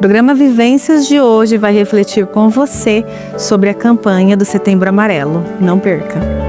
programa Vivências de hoje vai refletir com você sobre a campanha do Setembro Amarelo. Não perca!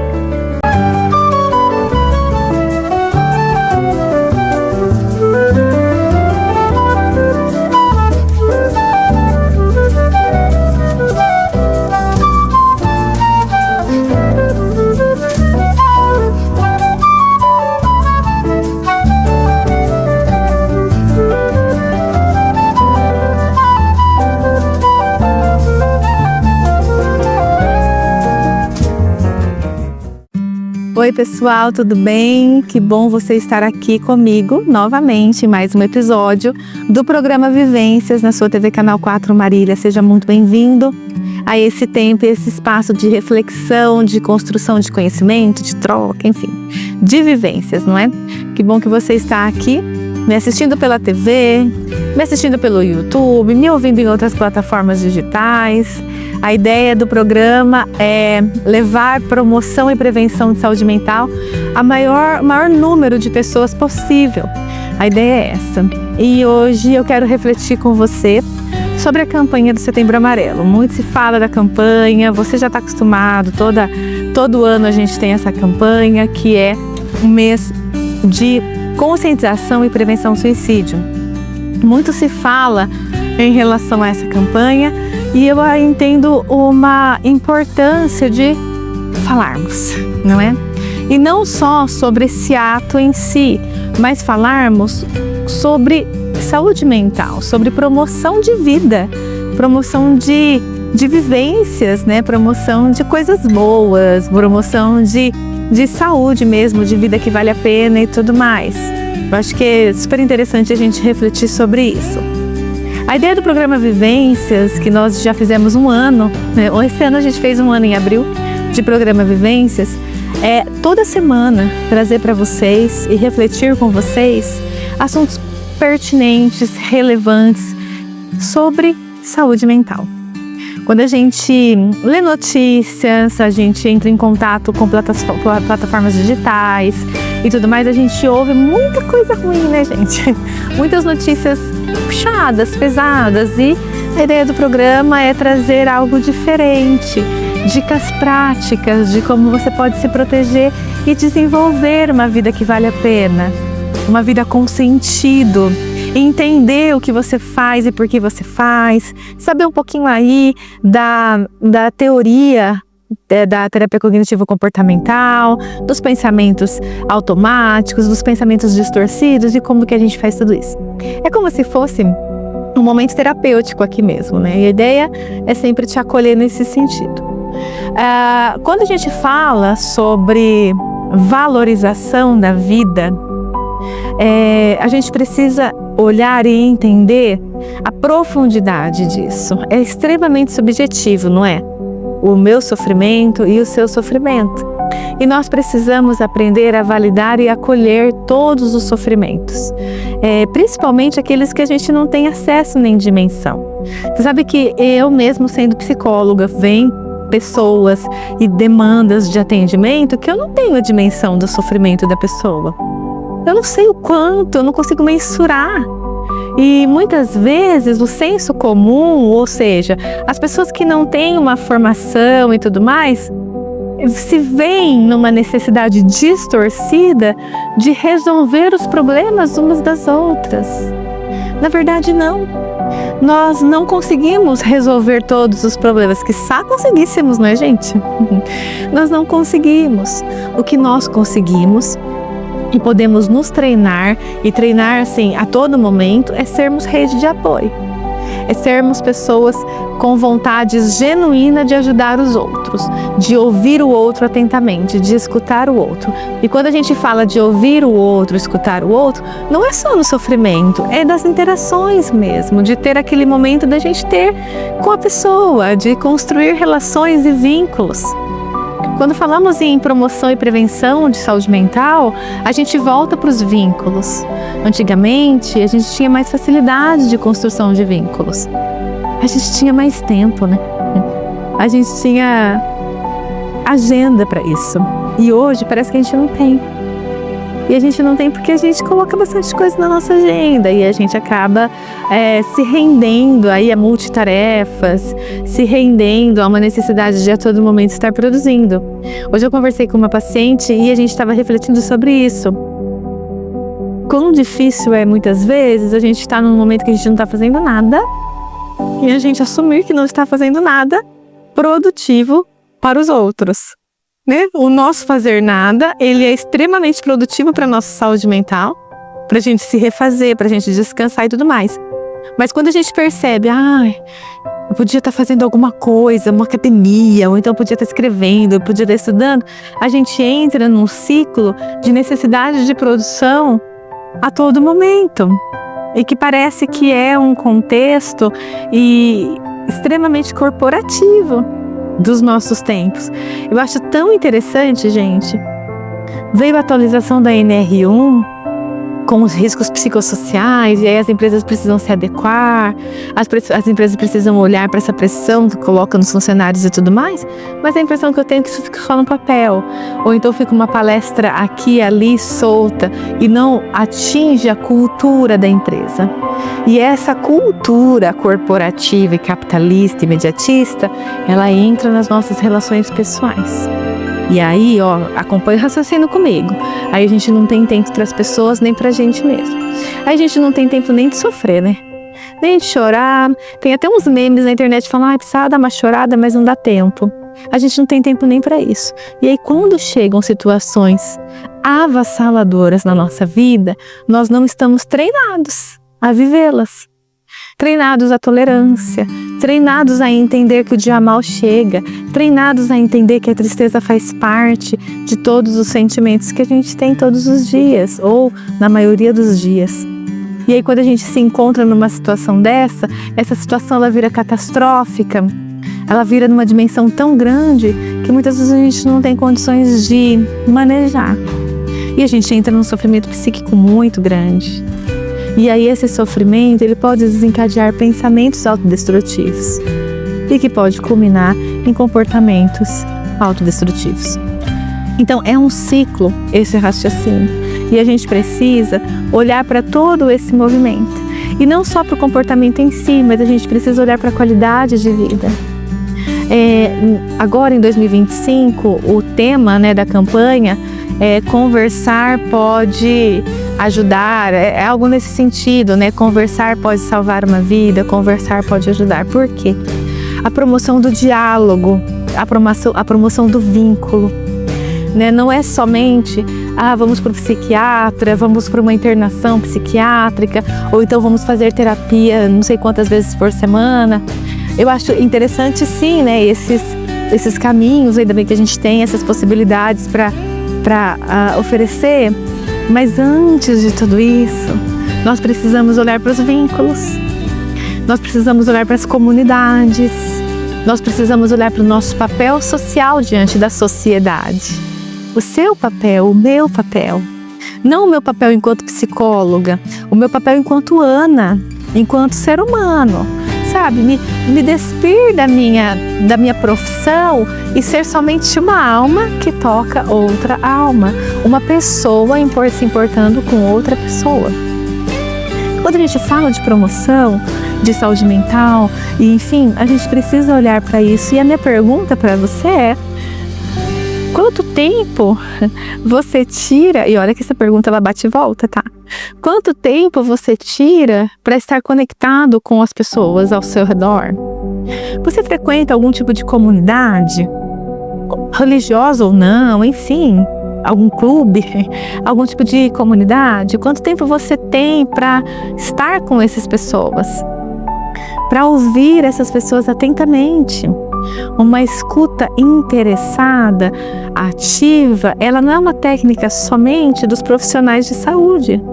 Oi pessoal, tudo bem? Que bom você estar aqui comigo novamente em mais um episódio do programa Vivências na sua TV Canal 4 Marília. Seja muito bem-vindo a esse tempo e esse espaço de reflexão, de construção de conhecimento, de troca, enfim, de vivências, não é? Que bom que você está aqui me assistindo pela TV, me assistindo pelo YouTube, me ouvindo em outras plataformas digitais. A ideia do programa é levar promoção e prevenção de saúde mental a maior número de pessoas possível. A ideia é essa. E hoje eu quero refletir com você sobre a campanha do Setembro Amarelo. Muito se fala da campanha, você já está acostumado, todo ano a gente tem essa campanha, que é um mês de conscientização e prevenção do suicídio. Muito se fala em relação a essa campanha e eu entendo uma importância de falarmos, não é? E não só sobre esse ato em si, mas falarmos sobre saúde mental, sobre promoção de vida, promoção de vivências, né? Promoção de coisas boas, promoção de saúde mesmo, de vida que vale a pena e tudo mais. Eu acho que é super interessante a gente refletir sobre isso. A ideia do programa Vivências, que nós já fizemos um ano, né? Esse ano a gente fez um ano em abril de programa Vivências, é toda semana trazer para vocês e refletir com vocês assuntos pertinentes, relevantes sobre saúde mental. Quando a gente lê notícias, a gente entra em contato com plataformas digitais e tudo mais, a gente ouve muita coisa ruim, né, gente? Muitas notícias puxadas, pesadas, e a ideia do programa é trazer algo diferente, dicas práticas de como você pode se proteger e desenvolver uma vida que vale a pena, uma vida com sentido. Entender o que você faz e por que você faz, saber um pouquinho aí da teoria da terapia cognitivo-comportamental, dos pensamentos automáticos, dos pensamentos distorcidos e como que a gente faz tudo isso. É como se fosse um momento terapêutico aqui mesmo, né? E a ideia é sempre te acolher nesse sentido. Quando a gente fala sobre valorização da vida, a gente precisa olhar e entender a profundidade disso. É extremamente subjetivo, não é? O meu sofrimento e o seu sofrimento. E nós precisamos aprender a validar e acolher todos os sofrimentos, principalmente aqueles que a gente não tem acesso nem dimensão. Você sabe que eu mesmo sendo psicóloga, vem pessoas e demandas de atendimento que eu não tenho a dimensão do sofrimento da pessoa. Eu não sei o quanto, eu não consigo mensurar. E muitas vezes o senso comum, ou seja, as pessoas que não têm uma formação e tudo mais, se veem numa necessidade distorcida de resolver os problemas umas das outras. Na verdade, não. Nós não conseguimos resolver todos os problemas, que só conseguíssemos, não é, gente? Nós não conseguimos. O que nós conseguimos e podemos nos treinar, e treinar assim a todo momento, é sermos rede de apoio. É sermos pessoas com vontade genuína de ajudar os outros, de ouvir o outro atentamente, de escutar o outro. E quando a gente fala de ouvir o outro, escutar o outro, não é só no sofrimento, é das interações mesmo, de ter aquele momento da gente ter com a pessoa, de construir relações e vínculos. Quando falamos em promoção e prevenção de saúde mental, a gente volta para os vínculos. Antigamente, a gente tinha mais facilidade de construção de vínculos. A gente tinha mais tempo, né? A gente tinha agenda para isso. E hoje parece que a gente não tem. E a gente não tem porque a gente coloca bastante coisa na nossa agenda e a gente acaba se rendendo aí a multitarefas, se rendendo a uma necessidade de a todo momento estar produzindo. Hoje eu conversei com uma paciente e a gente estava refletindo sobre isso. Quão difícil é muitas vezes a gente estar num momento que a gente não está fazendo nada e a gente assumir que não está fazendo nada produtivo para os outros. Né? O nosso fazer nada, ele é extremamente produtivo para a nossa saúde mental, para a gente se refazer, para a gente descansar e tudo mais. Mas quando a gente percebe, eu podia estar fazendo alguma coisa, uma academia, ou então eu podia estar escrevendo, eu podia estar estudando, a gente entra num ciclo de necessidade de produção a todo momento. E que parece que é um contexto extremamente corporativo dos nossos tempos. Eu acho tão interessante, gente. Veio a atualização da NR1 com os riscos psicossociais e aí as empresas precisam se adequar, as empresas precisam olhar para essa pressão que coloca nos funcionários e tudo mais, mas a impressão que eu tenho é que isso fica só no papel, ou então fica uma palestra aqui e ali solta e não atinge a cultura da empresa. E essa cultura corporativa e capitalista e imediatista, ela entra nas nossas relações pessoais. E aí, acompanha o raciocínio comigo. Aí a gente não tem tempo para as pessoas, nem para a gente mesmo. Aí a gente não tem tempo nem de sofrer, né? Nem de chorar. Tem até uns memes na internet falando, precisava dar uma chorada, mas não dá tempo. A gente não tem tempo nem para isso. E aí, quando chegam situações avassaladoras na nossa vida, nós não estamos treinados a vivê-las. Treinados à tolerância, treinados a entender que o dia mal chega, treinados a entender que a tristeza faz parte de todos os sentimentos que a gente tem todos os dias, ou na maioria dos dias. E aí quando a gente se encontra numa situação dessa, essa situação ela vira catastrófica, ela vira numa dimensão tão grande que muitas vezes a gente não tem condições de manejar. E a gente entra num sofrimento psíquico muito grande. E aí esse sofrimento, ele pode desencadear pensamentos autodestrutivos e que pode culminar em comportamentos autodestrutivos. Então é um ciclo esse raciocínio e a gente precisa olhar para todo esse movimento. E não só para o comportamento em si, mas a gente precisa olhar para a qualidade de vida. Agora em 2025, o tema da campanha é conversar pode ajudar, é algo nesse sentido, conversar pode salvar uma vida, conversar pode ajudar. Por quê? A promoção do diálogo, a promoção do vínculo, não é somente, vamos para o psiquiatra, vamos para uma internação psiquiátrica, ou então vamos fazer terapia não sei quantas vezes por semana. Eu acho interessante sim, esses caminhos, ainda bem que a gente tem essas possibilidades para oferecer. Mas antes de tudo isso, nós precisamos olhar para os vínculos, nós precisamos olhar para as comunidades, nós precisamos olhar para o nosso papel social diante da sociedade. O seu papel, o meu papel. Não o meu papel enquanto psicóloga, o meu papel enquanto Ana, enquanto ser humano. Sabe, me despir da minha profissão e ser somente uma alma que toca outra alma. Uma pessoa se importando com outra pessoa. Quando a gente fala de promoção, de saúde mental, e enfim, a gente precisa olhar para isso. E a minha pergunta para você é: quanto tempo você tira, e olha que essa pergunta ela bate e volta, tá? Quanto tempo você tira para estar conectado com as pessoas ao seu redor? Você frequenta algum tipo de comunidade, religiosa ou não, enfim, algum clube, algum tipo de comunidade? Quanto tempo você tem para estar com essas pessoas? Para ouvir essas pessoas atentamente? Uma escuta interessada, ativa, ela não é uma técnica somente dos profissionais de saúde.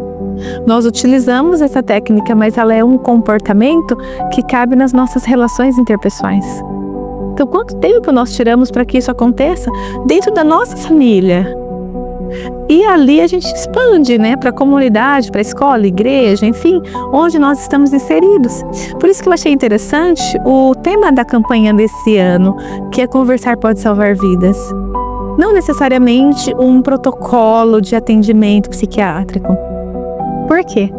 Nós utilizamos essa técnica, mas ela é um comportamento que cabe nas nossas relações interpessoais. Então, quanto tempo nós tiramos para que isso aconteça dentro da nossa família? E ali a gente expande, para a comunidade, para a escola, igreja, enfim, onde nós estamos inseridos. Por isso que eu achei interessante o tema da campanha desse ano, que é Conversar Pode Salvar Vidas. não necessariamente um protocolo de atendimento psiquiátrico. Por quê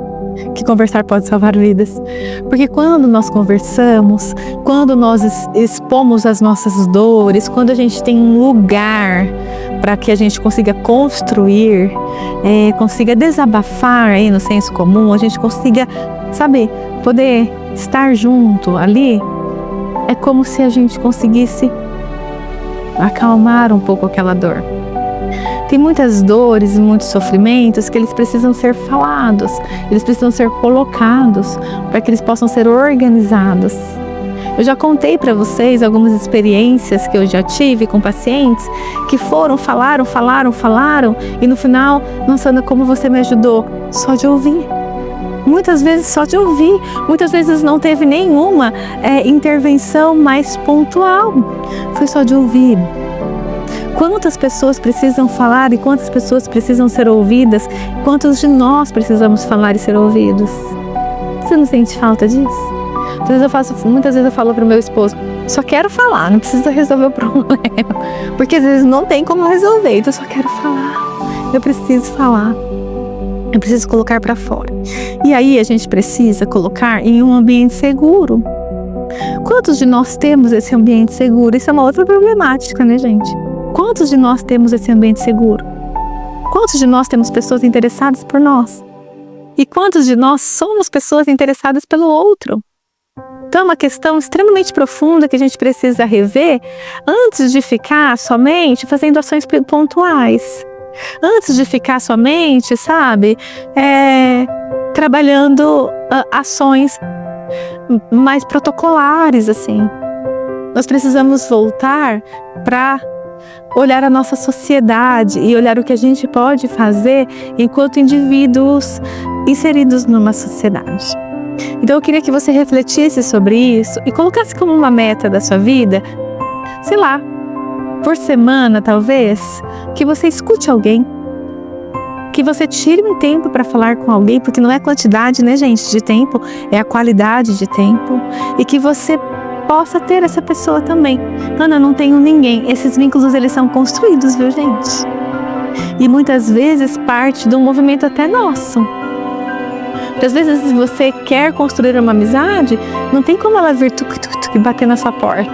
que conversar pode salvar vidas? Porque quando nós conversamos, quando nós expomos as nossas dores, quando a gente tem um lugar para que a gente consiga construir, consiga desabafar aí no senso comum, a gente consiga, sabe, poder estar junto ali, é como se a gente conseguisse acalmar um pouco aquela dor. Tem muitas dores e muitos sofrimentos que eles precisam ser falados, eles precisam ser colocados para que eles possam ser organizados. Eu já contei para vocês algumas experiências que eu já tive com pacientes que falaram e no final, nossa, Ana, como você me ajudou? Só de ouvir. Muitas vezes só de ouvir, muitas vezes não teve nenhuma intervenção mais pontual, foi só de ouvir. Quantas pessoas precisam falar e quantas pessoas precisam ser ouvidas? Quantos de nós precisamos falar e ser ouvidos? Você não sente falta disso? Muitas vezes eu falo para o meu esposo, só quero falar, não precisa resolver o problema. Porque às vezes não tem como resolver, então eu só quero falar. Eu preciso falar. Eu preciso colocar para fora. E aí a gente precisa colocar em um ambiente seguro. Quantos de nós temos esse ambiente seguro? Isso é uma outra problemática, né, gente? Quantos de nós temos esse ambiente seguro? Quantos de nós temos pessoas interessadas por nós? E quantos de nós somos pessoas interessadas pelo outro? Então é uma questão extremamente profunda que a gente precisa rever antes de ficar somente fazendo ações pontuais. Antes de ficar somente, sabe, trabalhando ações mais protocolares, assim. Nós precisamos voltar para olhar a nossa sociedade e olhar o que a gente pode fazer enquanto indivíduos inseridos numa sociedade. Então eu queria que você refletisse sobre isso e colocasse como uma meta da sua vida, sei lá, por semana talvez, que você escute alguém, que você tire um tempo para falar com alguém, porque não é a quantidade, né, gente, de tempo, é a qualidade de tempo, e que você possa ter essa pessoa também. Ana, não tenho ninguém. Esses vínculos, eles são construídos, viu, gente? E muitas vezes parte de um movimento até nosso. Muitas vezes, se você quer construir uma amizade, não tem como ela vir e bater na sua porta.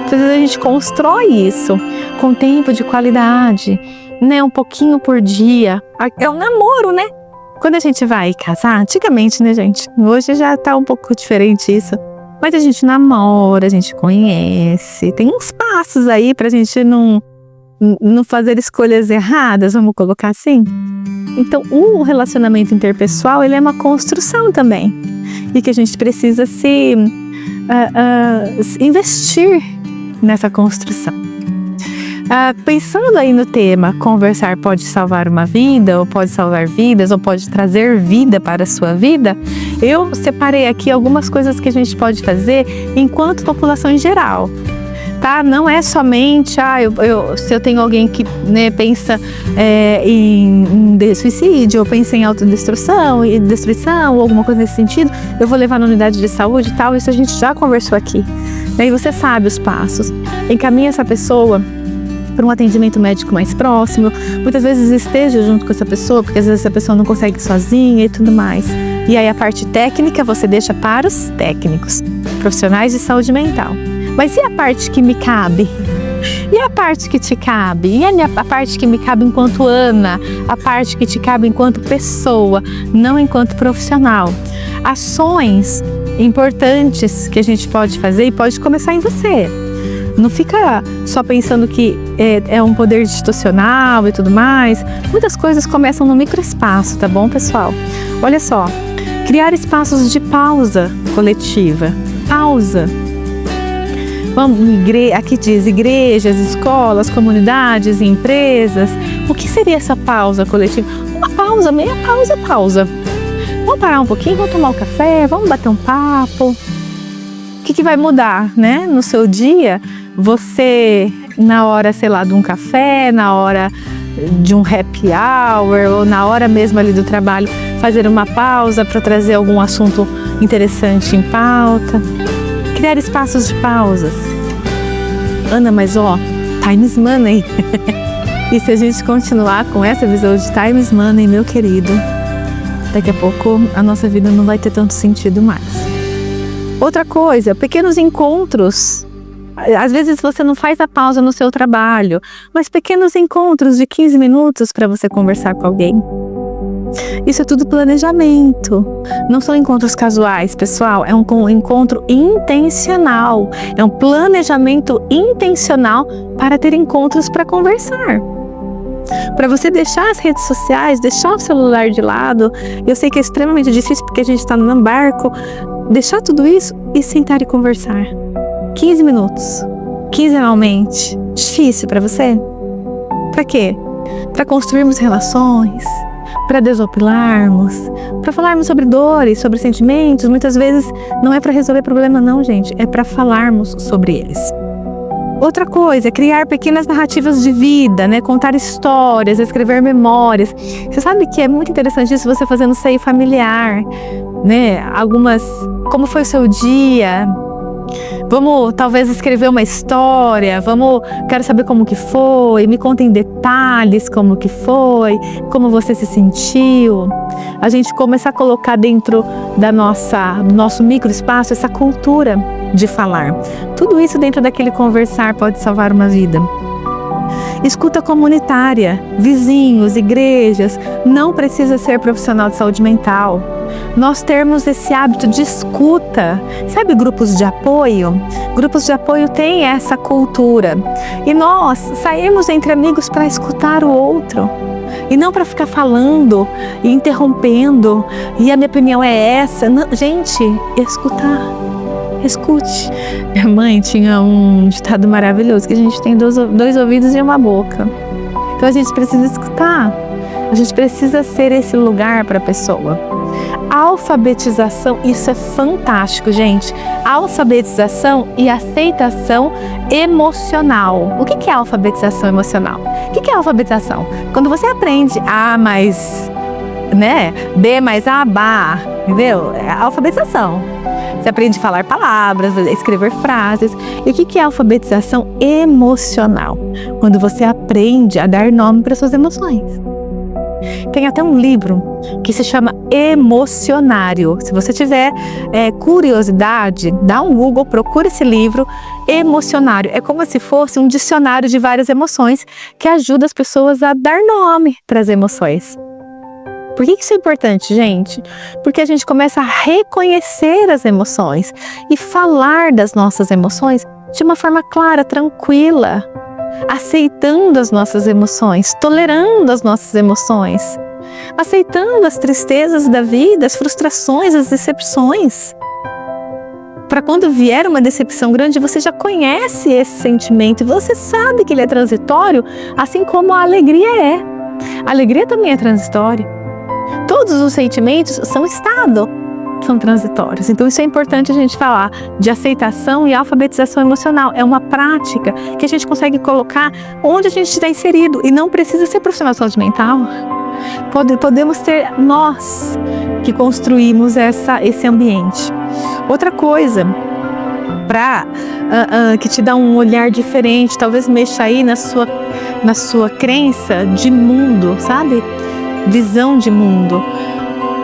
Muitas vezes a gente constrói isso com tempo de qualidade, né? Um pouquinho por dia. É um namoro, né? Quando a gente vai casar, antigamente, né, gente? Hoje já tá um pouco diferente isso. Mas a gente namora, a gente conhece, tem uns passos aí pra gente não fazer escolhas erradas, vamos colocar assim. Então, o relacionamento interpessoal, ele é uma construção também. E que a gente precisa se investir nessa construção. Pensando aí no tema, conversar pode salvar uma vida, ou pode salvar vidas, ou pode trazer vida para a sua vida, eu separei aqui algumas coisas que a gente pode fazer enquanto população em geral. Tá? Não é somente, se eu tenho alguém que, né, pensa em suicídio, ou pensa em autodestruição e destruição, ou alguma coisa nesse sentido, eu vou levar na unidade de saúde e tal, isso a gente já conversou aqui. Daí você sabe os passos. Encaminha essa pessoa para um atendimento médico mais próximo, muitas vezes esteja junto com essa pessoa, porque às vezes essa pessoa não consegue ir sozinha e tudo mais. E aí a parte técnica você deixa para os técnicos, profissionais de saúde mental. Mas e a parte que me cabe? E a parte que te cabe? E a parte que me cabe enquanto Ana? A parte que te cabe enquanto pessoa, não enquanto profissional? Ações importantes que a gente pode fazer e pode começar em você. Não fica só pensando que é um poder institucional e tudo mais. Muitas coisas começam no microespaço, tá bom, pessoal? Olha só, criar espaços de pausa coletiva. Pausa. Aqui diz igrejas, escolas, comunidades, empresas. O que seria essa pausa coletiva? Uma pausa, meia pausa. Vamos parar um pouquinho, vamos tomar um café, vamos bater um papo. O que vai mudar, né? No seu dia, você, na hora, sei lá, de um café, na hora de um happy hour, ou na hora mesmo ali do trabalho, fazer uma pausa para trazer algum assunto interessante em pauta. Criar espaços de pausas. Ana, mas Time is money. E se a gente continuar com essa visão de time is money, meu querido, daqui a pouco a nossa vida não vai ter tanto sentido mais. Outra coisa, pequenos encontros. Às vezes você não faz a pausa no seu trabalho, mas pequenos encontros de 15 minutos para você conversar com alguém. Isso é tudo planejamento. Não são encontros casuais, pessoal. É um encontro intencional. É um planejamento intencional para ter encontros para conversar. Para você deixar as redes sociais, deixar o celular de lado. Eu sei que é extremamente difícil porque a gente está num barco. Deixar tudo isso e sentar e conversar. 15 minutos. Quinzenalmente. Difícil para você? Para quê? Para construirmos relações, para desopilarmos, para falarmos sobre dores, sobre sentimentos. Muitas vezes não é para resolver problema não, gente. É para falarmos sobre eles. Outra coisa é criar pequenas narrativas de vida, né? Contar histórias, escrever memórias. Você sabe que é muito interessante isso, você fazendo seio familiar, né? Como foi o seu dia? Vamos talvez escrever uma história, quero saber como que foi, me conta em detalhes como que foi, como você se sentiu. A gente começa a colocar dentro do nosso microespaço essa cultura de falar. Tudo isso dentro daquele conversar pode salvar uma vida. Escuta comunitária, vizinhos, igrejas, não precisa ser profissional de saúde mental. Nós termos esse hábito de escuta, sabe, grupos de apoio? Grupos de apoio têm essa cultura. E nós saímos entre amigos para escutar o outro. E não para ficar falando e interrompendo. E a minha opinião é essa. Não, gente, escutar. Escute. Minha mãe tinha um ditado maravilhoso, que a gente tem dois ouvidos e uma boca. Então a gente precisa escutar. A gente precisa ser esse lugar para a pessoa. Alfabetização, isso é fantástico, gente. Alfabetização e aceitação emocional. O que é alfabetização emocional? O que é alfabetização? Quando você aprende A mais, né, B mais A, Bá, entendeu? É a alfabetização. Você aprende a falar palavras, a escrever frases. E o que é alfabetização emocional? Quando você aprende a dar nome para suas emoções. Tem até um livro que se chama Emocionário. Se você tiver curiosidade, dá um Google, procura esse livro, Emocionário. É como se fosse um dicionário de várias emoções que ajuda as pessoas a dar nome para as emoções. Por que isso é importante, gente? Porque a gente começa a reconhecer as emoções e falar das nossas emoções de uma forma clara, tranquila, aceitando as nossas emoções, tolerando as nossas emoções, aceitando as tristezas da vida, as frustrações, as decepções. Para quando vier uma decepção grande, você já conhece esse sentimento e você sabe que ele é transitório, assim como a alegria é. A alegria também é transitória. Todos os sentimentos são estado, são transitórios. Então isso é importante a gente falar de aceitação e alfabetização emocional. É uma prática que a gente consegue colocar onde a gente está inserido e não precisa ser profissional de saúde mental. Podemos ser nós que construímos esse ambiente. Outra coisa que te dá um olhar diferente, talvez mexa aí na sua crença de mundo, sabe? Visão de mundo.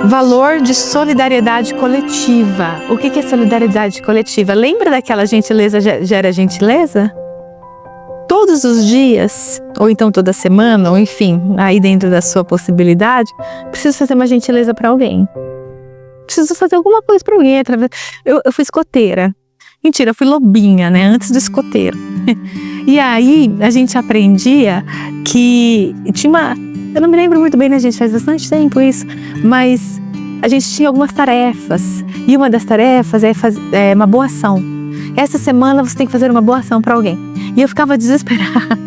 Valor de solidariedade coletiva. O que é solidariedade coletiva? Lembra daquela gentileza gera gentileza? Todos os dias, ou então toda semana, ou enfim, aí dentro da sua possibilidade, preciso fazer uma gentileza para alguém. Preciso fazer alguma coisa para alguém. Eu fui escoteira. Mentira, eu fui lobinha, né? Antes do escoteiro. E aí a gente aprendia que tinha eu não me lembro muito bem, né, gente? Faz bastante tempo isso. Mas a gente tinha algumas tarefas. E uma das tarefas é uma boa ação. Essa semana você tem que fazer uma boa ação para alguém. E eu ficava desesperada.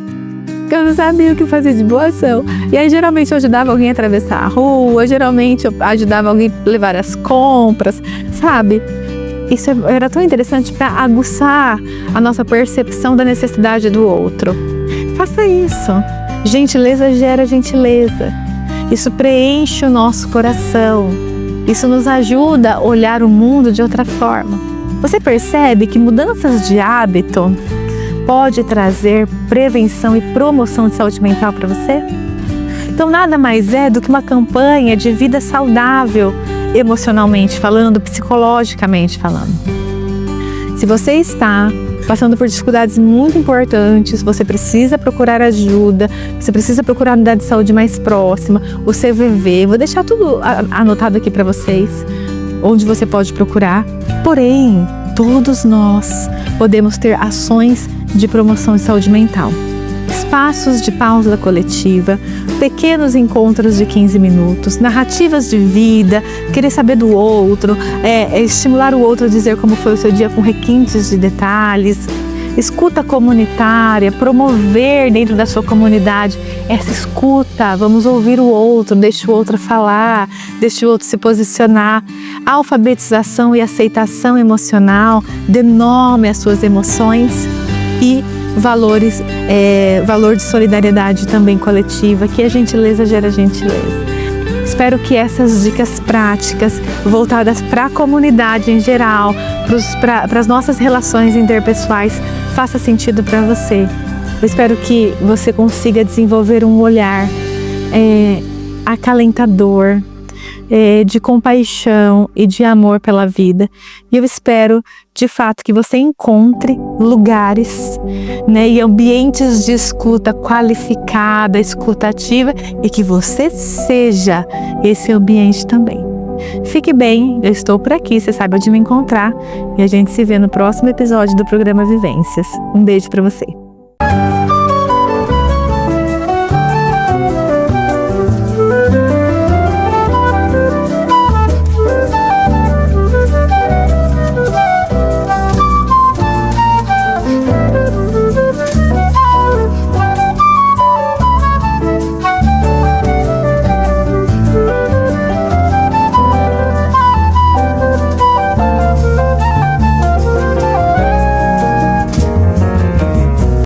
Porque eu não sabia o que fazer de boa ação. E aí, geralmente, eu ajudava alguém a atravessar a rua. Geralmente, eu ajudava alguém a levar as compras, sabe? Isso era tão interessante para aguçar a nossa percepção da necessidade do outro. Faça isso. Gentileza gera gentileza. Isso preenche o nosso coração. Isso nos ajuda a olhar o mundo de outra forma. Você percebe que mudanças de hábito pode trazer prevenção e promoção de saúde mental para você? Então nada mais é do que uma campanha de vida saudável, emocionalmente falando, psicologicamente falando. Se você está passando por dificuldades muito importantes, você precisa procurar ajuda, você precisa procurar a unidade de saúde mais próxima, o CVV, vou deixar tudo anotado aqui para vocês, onde você pode procurar. Porém, todos nós podemos ter ações de promoção de saúde mental. Espaços de pausa coletiva, pequenos encontros de 15 minutos, narrativas de vida, querer saber do outro, estimular o outro a dizer como foi o seu dia com requintes de detalhes, escuta comunitária, promover dentro da sua comunidade essa escuta, vamos ouvir o outro, deixe o outro falar, deixe o outro se posicionar, alfabetização e aceitação emocional, dê nome às suas emoções e valor de solidariedade também coletiva, que a gentileza gera gentileza. Espero que essas dicas práticas, voltadas para a comunidade em geral, para as nossas relações interpessoais, faça sentido para você. Eu espero que você consiga desenvolver um olhar acalentador, de compaixão e de amor pela vida. E eu espero, de fato, que você encontre lugares, e ambientes de escuta qualificada, escuta ativa, e que você seja esse ambiente também. Fique bem, eu estou por aqui, você sabe onde me encontrar, e a gente se vê no próximo episódio do programa Vivências. Um beijo para você.